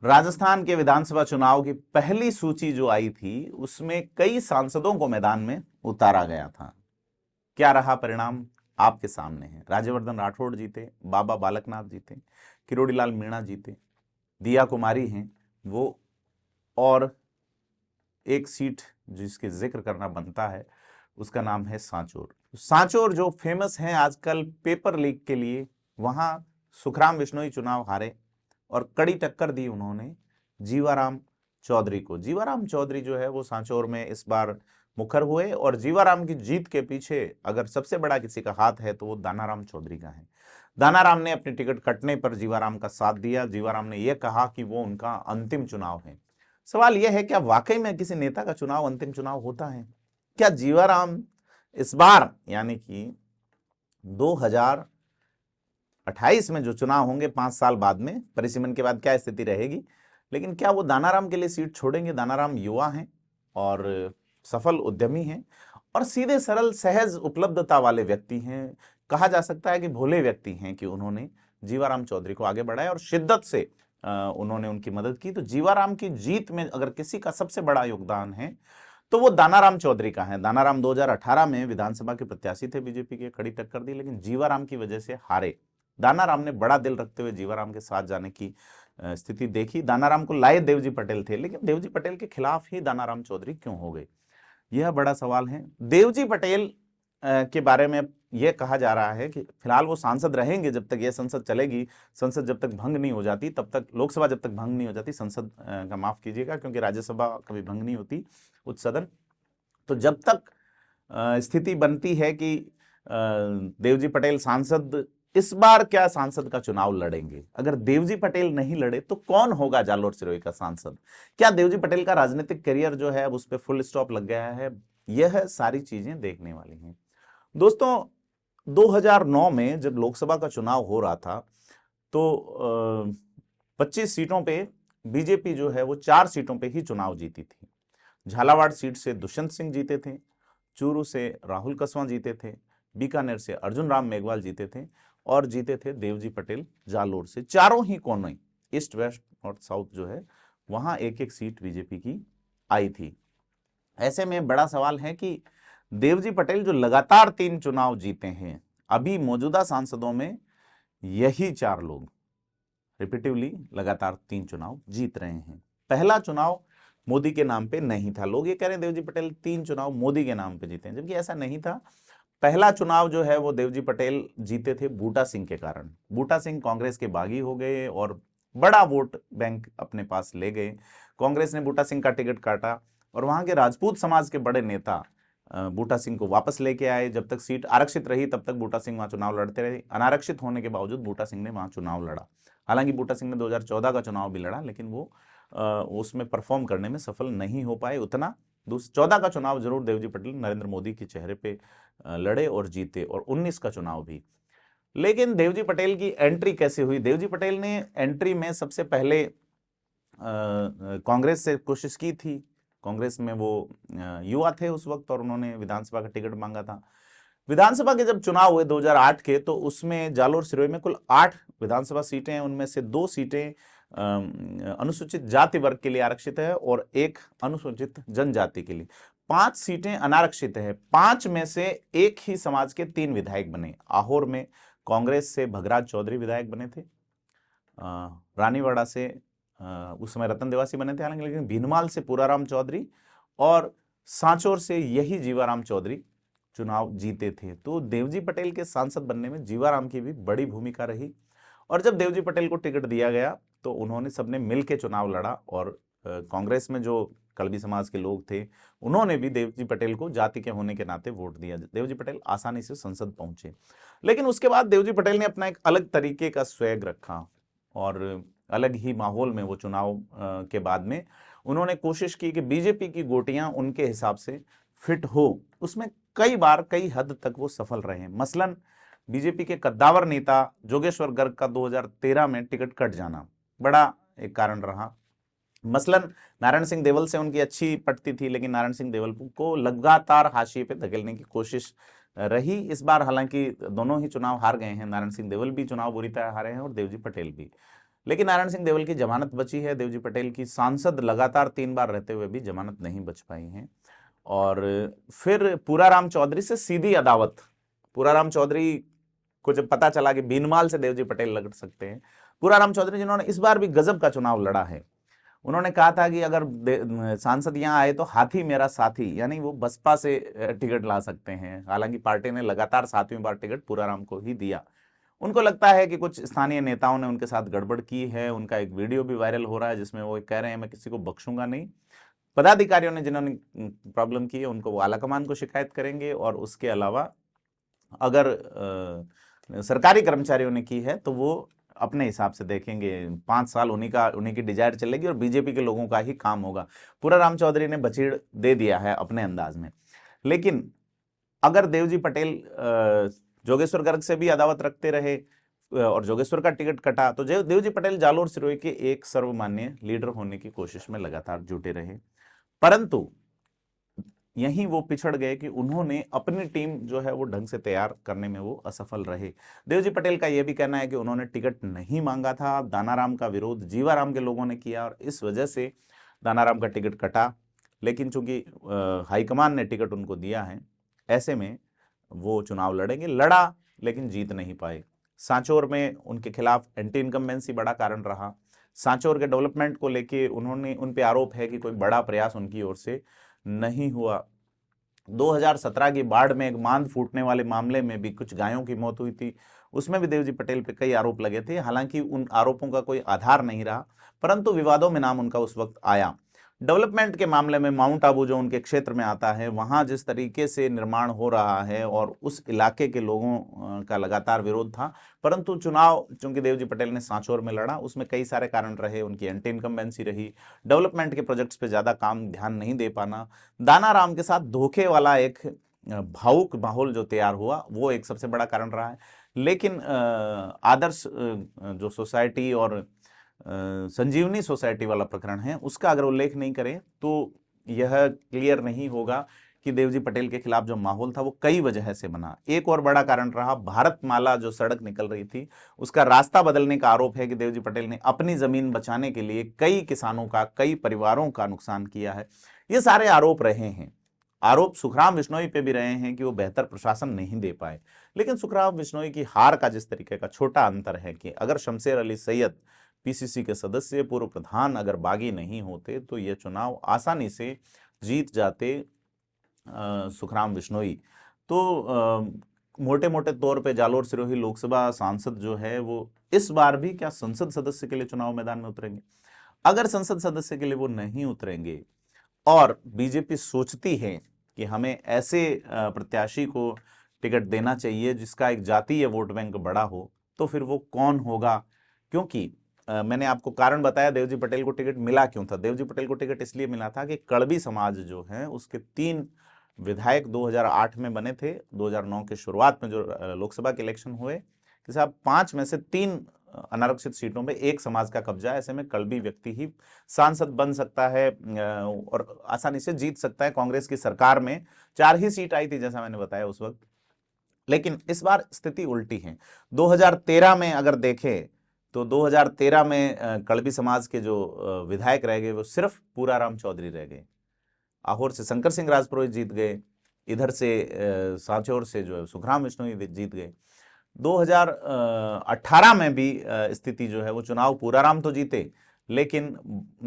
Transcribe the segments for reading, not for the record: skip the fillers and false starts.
राजस्थान के विधानसभा चुनाव की पहली सूची जो आई थी उसमें कई सांसदों को मैदान में उतारा गया था। क्या रहा परिणाम आपके सामने है। राज्यवर्धन राठौड़ जीते, बाबा बालकनाथ जीते, किरोड़ीलाल मीणा जीते, दिया कुमारी हैं वो, और एक सीट जिसके जिक्र करना बनता है उसका नाम है सांचौर। सांचौर जो फेमस है आजकल पेपर लीक के लिए, वहां सुखराम बिश्नोई चुनाव हारे और कड़ी टक्कर दी उन्होंने जीवाराम चौधरी को। जीवाराम चौधरी जो है वो सांचौर में इस बार मुखर हुए, और जीवाराम की जीत के पीछे अगर सबसे बड़ा किसी का हाथ है तो वो दानाराम चौधरी का है। दानाराम ने अपनी टिकट कटने पर जीवाराम का साथ दिया। जीवाराम ने यह कहा कि वो उनका अंतिम चुनाव है। सवाल यह है, क्या वाकई में किसी नेता का चुनाव अंतिम चुनाव होता है? क्या जीवाराम इस बार यानी कि 2028 में जो चुनाव होंगे 5 साल बाद में, परिसीमन के बाद क्या स्थिति रहेगी, लेकिन क्या वो दानाराम के लिए सीट छोड़ेंगे? दानाराम युवा हैं और सफल उद्यमी हैं और सीधे सरल सहज उपलब्धता वाले व्यक्ति हैं। कहा जा सकता है कि भोले व्यक्ति हैं कि उन्होंने जीवाराम चौधरी को आगे बढ़ाया और शिद्दत से उन्होंने उनकी मदद की। तो जीवाराम की जीत में अगर किसी का सबसे बड़ा योगदान है तो वो दानाराम चौधरी का है। दानाराम 2018 में विधानसभा के प्रत्याशी थे, बीजेपी के, खड़ी टक्कर दी, लेकिन जीवाराम की वजह से हारे। दानाराम ने बड़ा दिल रखते हुए जीवाराम के साथ जाने की स्थिति देखी। दानाराम को लाए देवजी पटेल थे, लेकिन देवजी पटेल के खिलाफ ही दानाराम चौधरी क्यों हो गए, यह बड़ा सवाल है। देवजी पटेल के बारे में यह कहा जा रहा है कि फिलहाल वो सांसद रहेंगे जब तक यह संसद चलेगी। संसद जब तक भंग नहीं हो जाती तब तक, लोकसभा जब तक भंग नहीं हो जाती, संसद का माफ कीजिएगा क्योंकि राज्यसभा कभी भंग नहीं होती, उच्च सदन। तो जब तक स्थिति बनती है कि देवजी पटेल सांसद, इस बार क्या सांसद का चुनाव लड़ेंगे? अगर देवजी पटेल नहीं लड़े तो कौन होगा जालोर सिरोही का सांसद? क्या देवजी पटेल का राजनीतिक करियर जो है उस पर फुल स्टॉप लग गया है? यह सारी चीजें देखने वाली हैं दोस्तों। 2009 में जब लोकसभा का चुनाव हो रहा था तो 25 सीटों पे बीजेपी जो है वो 4 सीटों पे ही चुनाव जीती थी। झालावाड़ सीट से दुष्यंत सिंह जीते थे, चूरू से राहुल कसवां जीते थे, बीकानेर से अर्जुन राम मेघवाल जीते थे, और जीते थे देवजी पटेल जालोर से। चारों ही कोने, ईस्ट वेस्ट और साउथ जो है, वहां एक एक सीट बीजेपी की आई थी। ऐसे में बड़ा सवाल है कि देवजी पटेल जो लगातार 3 चुनाव जीते हैं, अभी मौजूदा सांसदों में यही 4 लोग रिपीटिवली लगातार 3 चुनाव जीत रहे हैं। पहला चुनाव मोदी के नाम पे नहीं था। लोग ये कह रहे हैं देवजी पटेल 3 चुनाव मोदी के नाम पे जीते हैं, जबकि ऐसा नहीं था। पहला चुनाव जो है वो देवजी पटेल जीते थे बूटा सिंह के कारण। बूटा सिंह कांग्रेस के बागी हो गए और बड़ा वोट बैंक अपने पास ले गए। कांग्रेस ने बूटा सिंह का टिकट काटा और वहां के राजपूत समाज के बड़े नेता बूटा सिंह को वापस लेके आए। जब तक सीट आरक्षित रही तब तक बूटा सिंह वहां चुनाव लड़ते रहे। अनारक्षित होने के बावजूद बूटा सिंह ने वहां चुनाव लड़ा। हालांकि बूटा सिंह ने 2014 का चुनाव भी लड़ा, लेकिन वो उसमें परफॉर्म करने में सफल नहीं हो पाए उतना। 14 का चुनाव जरूर देवजी पटेल नरेंद्र मोदी के चेहरे पे लड़े और जीते, और 19 का चुनाव भी। लेकिन देवजी पटेल की एंट्री कैसे हुई? देवजी पटेल ने एंट्री में सबसे पहले कांग्रेस से कोशिश की थी। कांग्रेस में वो युवा थे उस वक्त और उन्होंने विधानसभा का टिकट मांगा था। विधानसभा के जब चुनाव हुए 2008 के, तो उसमें जालोर सिरोही में कुल 8 विधानसभा सीटें हैं। उनमें से 2 सीटें अनुसूचित जाति वर्ग के लिए आरक्षित है और 1 अनुसूचित जनजाति के लिए। 5 सीटें अनारक्षित है। 5 में से एक ही समाज के 3 विधायक बने। आहोर में कांग्रेस से भगराज चौधरी विधायक बने थे, रानीवाड़ा से उस समय रतन देवासी बने थे हालांकि, लेकिन भीनमाल से पूराराम चौधरी और सांचौर से यही जीवाराम चौधरी चुनाव जीते थे। तो देवजी पटेल के सांसद बनने में जीवाराम की भी बड़ी भूमिका रही। और जब देवजी पटेल को टिकट दिया गया तो उन्होंने सबने मिलकर चुनाव लड़ा, और कांग्रेस में जो कलबी समाज के लोग थे उन्होंने भी देवजी पटेल को जाति के होने के नाते वोट दिया। देवजी पटेल आसानी से संसद पहुंचे। लेकिन उसके बाद देवजी पटेल ने अपना एक अलग तरीके का स्वैग रखा और अलग ही माहौल में वो चुनाव के बाद में उन्होंने कोशिश की कि बीजेपी की गोटियां उनके हिसाब से फिट हो। उसमें कई बार कई हद तक वो सफल रहे। मसलन बीजेपी के कद्दावर नेता जोगेश्वर गर्ग का 2013 में टिकट कट जाना बड़ा एक कारण रहा। मसलन नारायण सिंह देवल से उनकी अच्छी पटती थी, लेकिन नारायण सिंह देवल को लगातार हाशिए पे धकेलने की कोशिश रही। इस बार हालांकि दोनों ही चुनाव हार गए हैं, नारायण सिंह देवल भी चुनाव बुरी तरह हारे हैं और देवजी पटेल भी। लेकिन नारायण सिंह देवल की जमानत बची है। देवजी पटेल की सांसद लगातार 3 बार रहते हुए भी जमानत नहीं बच पाई है। और फिर पूराराम चौधरी से सीधी अदावत। पूराराम चौधरी को जब पता चला कि भीनमाल से देवजी पटेल लड़ सकते हैं, पूराराम चौधरी जिन्होंने इस बार भी गजब का चुनाव लड़ा है, उन्होंने कहा था कि अगर सांसद यहां आए तो हाथी मेरा साथी, यानी वो बसपा से टिकट ला सकते हैं। हालांकि पार्टी ने लगातार 7वीं बार टिकट पूराराम को ही दिया। उनको लगता है कि कुछ स्थानीय नेताओं ने उनके साथ गड़बड़ की है। उनका एक वीडियो भी वायरल हो रहा है जिसमें वो कह रहे हैं मैं किसी को बख्शूंगा नहीं। पदाधिकारियों ने जिन्होंने प्रॉब्लम की है उनको वो आलाकमान को शिकायत करेंगे, और उसके अलावा अगर सरकारी कर्मचारियों ने की है तो वो अपने हिसाब से देखेंगे। 5 साल उन्हीं की डिजायर चलेगी और बीजेपी के लोगों का ही काम होगा। पूराराम चौधरी ने बचीड़ दे दिया है अपने अंदाज में। लेकिन अगर देवजी पटेल जोगेश्वर गर्ग से भी अदावत रखते रहे और जोगेश्वर का टिकट कटा, तो देवजी पटेल जालोर सिरोही के एक सर्वमान्य लीडर होने की कोशिश में लगातार जुटे रहे। परंतु यहीं वो पिछड़ गए कि उन्होंने अपनी टीम जो है वो ढंग से तैयार करने में वो असफल रहे। देवजी पटेल का यह भी कहना है कि उन्होंने टिकट नहीं मांगा था। दानाराम का विरोध जीवाराम के लोगों ने किया और इस वजह से दानाराम का टिकट कटा। लेकिन चूंकि हाईकमान ने टिकट उनको दिया है, ऐसे में वो चुनाव लड़ेंगे। लड़ा लेकिन जीत नहीं पाए। सांचौर में उनके खिलाफ एंटी इनकम्बेंसी बड़ा कारण रहा। सांचौर के डेवलपमेंट को लेके उन पे आरोप है कि कोई बड़ा प्रयास उनकी ओर से नहीं हुआ। 2017 की बाढ़ में एक बांध फूटने वाले मामले में भी कुछ गायों की मौत हुई थी, उसमें भी देवजी पटेल पे कई आरोप लगे थे। हालांकि उन आरोपों का कोई आधार नहीं रहा, परंतु विवादों में नाम उनका उस वक्त आया। डेवलपमेंट के मामले में माउंट आबू जो उनके क्षेत्र में आता है, वहां जिस तरीके से निर्माण हो रहा है और उस इलाके के लोगों का लगातार विरोध था। परंतु चुनाव चूंकि देवजी पटेल ने सांचौर में लड़ा, उसमें कई सारे कारण रहे। उनकी एंटी इनकम्बेंसी रही, डेवलपमेंट के प्रोजेक्ट्स पे ज्यादा ध्यान नहीं दे पाना, दानाराम के साथ धोखे वाला एक भावुक माहौल जो तैयार हुआ, वो एक सबसे बड़ा कारण रहा है। लेकिन आदर्श जो सोसाइटी और संजीवनी सोसाइटी वाला प्रकरण है, उसका अगर उल्लेख नहीं करें तो यह क्लियर नहीं होगा कि देवजी पटेल के खिलाफ जो माहौल था वो कई वजह से बना। एक और बड़ा कारण रहा भारतमाला जो सड़क निकल रही थी, उसका रास्ता बदलने का आरोप है कि देवजी पटेल ने अपनी जमीन बचाने के लिए कई किसानों का, कई परिवारों का नुकसान किया है। ये सारे आरोप रहे हैं। आरोप सुखराम बिश्नोई पे भी रहे हैं कि वो बेहतर प्रशासन नहीं दे पाए। लेकिन सुखराम बिश्नोई की हार का जिस तरीके का छोटा अंतर है कि अगर शमशेर अली सैयद पीसीसी के सदस्य, पूर्व प्रधान अगर बागी नहीं होते तो ये चुनाव आसानी से जीत जाते सुखराम बिश्नोई। तो मोटे मोटे तौर पे जालोर सिरोही लोकसभा सांसद जो है वो इस बार भी क्या संसद सदस्य के लिए चुनाव मैदान में उतरेंगे? अगर संसद सदस्य के लिए वो नहीं उतरेंगे और बीजेपी सोचती है कि हमें ऐसे प्रत्याशी को टिकट देना चाहिए जिसका एक जातीय वोट बैंक बड़ा हो, तो फिर वो कौन होगा? क्योंकि मैंने आपको कारण बताया देवजी पटेल को टिकट मिला क्यों था। देवजी पटेल को टिकट इसलिए मिला था कि कड़बी समाज जो है उसके 3 विधायक 2008 में बने थे। 2009 के शुरुआत में जो लोकसभा के इलेक्शन हुए कि साहब 5 में से 3 अनारक्षित सीटों में एक समाज का कब्जा है। ऐसे में कड़बी व्यक्ति ही सांसद बन सकता है और आसानी से जीत सकता है। कांग्रेस की सरकार में 4 ही सीट आई थी जैसा मैंने बताया उस वक्त। लेकिन इस बार स्थिति उल्टी है। 2013 में अगर देखें तो 2013 में कड़बी समाज के जो विधायक रह गए वो सिर्फ पूराराम चौधरी रह गए। आहोर से शंकर सिंह राजपुरोहित जीत गए, इधर से सांचौर से जो है सुखराम बिश्नोई जीत गए। 2018 में भी स्थिति जो है वो चुनाव पूराराम तो जीते, लेकिन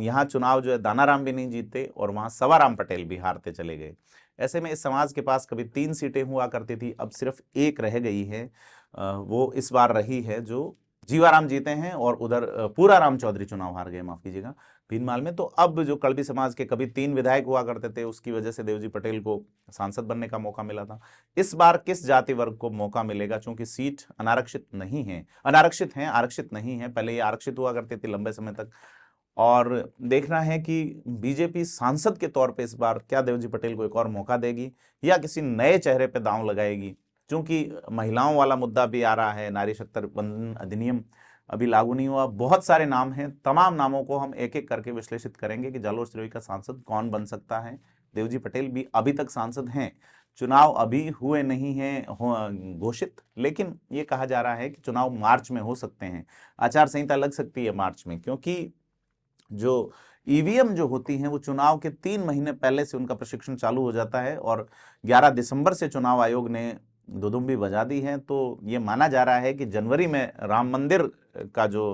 यहाँ चुनाव जो है दानाराम भी नहीं जीते और वहाँ सवाराम पटेल भी हारते चले गए। ऐसे में इस समाज के पास कभी 3 सीटें हुआ करती थी, अब सिर्फ 1 रह गई है। वो इस बार रही है जो जीवाराम जीते हैं और उधर पूराराम चौधरी चुनाव हार गए, माफ कीजिएगा, भीनमाल में। तो अब जो कड़बी समाज के कभी 3 विधायक हुआ करते थे, उसकी वजह से देवजी पटेल को सांसद बनने का मौका मिला था। इस बार किस जाति वर्ग को मौका मिलेगा? चूंकि सीट अनारक्षित नहीं है, अनारक्षित हैं, आरक्षित नहीं है। पहले ये आरक्षित हुआ करती थी लंबे समय तक। और देखना है कि बीजेपी सांसद के तौर पे इस बार क्या देवजी पटेल को एक और मौका देगी या किसी नए चेहरे पे दांव लगाएगी। क्योंकि महिलाओं वाला मुद्दा भी आ रहा है, नारी शक्ति बंधन अधिनियम अभी लागू नहीं हुआ। बहुत सारे नाम हैं, तमाम नामों को हम एक एक करके विश्लेषित करेंगे कि जालोर सिरोही का सांसद कौन बन सकता है। देवजी पटेल भी अभी तक सांसद हैं। चुनाव अभी हुए नहीं हैं घोषित, लेकिन ये कहा जा रहा है कि चुनाव मार्च में हो सकते हैं। आचार संहिता लग सकती है मार्च में, क्योंकि जो ईवीएम जो होती हैं वो चुनाव के 3 महीने पहले से उनका प्रशिक्षण चालू हो जाता है, और 11 दिसंबर से चुनाव आयोग ने दुदुम्बी बजा दी है। तो ये माना जा रहा है कि जनवरी में राम मंदिर का जो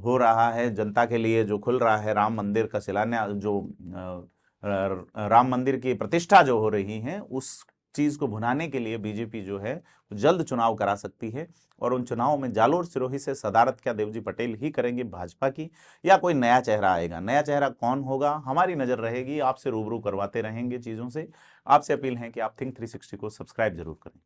हो रहा है, जनता के लिए जो खुल रहा है राम मंदिर का शिलान्यास, जो राम मंदिर की प्रतिष्ठा जो हो रही है, उस चीज को भुनाने के लिए बीजेपी जो है जल्द चुनाव करा सकती है। और उन चुनावों में जालोर सिरोही से सदारत क्या देवजी पटेल ही करेंगे भाजपा की, या कोई नया चेहरा आएगा? नया चेहरा कौन होगा, हमारी नजर रहेगी, आपसे रूबरू करवाते रहेंगे चीजों से। आपसे अपील है कि आप थिंक 360 को सब्सक्राइब जरूर करें।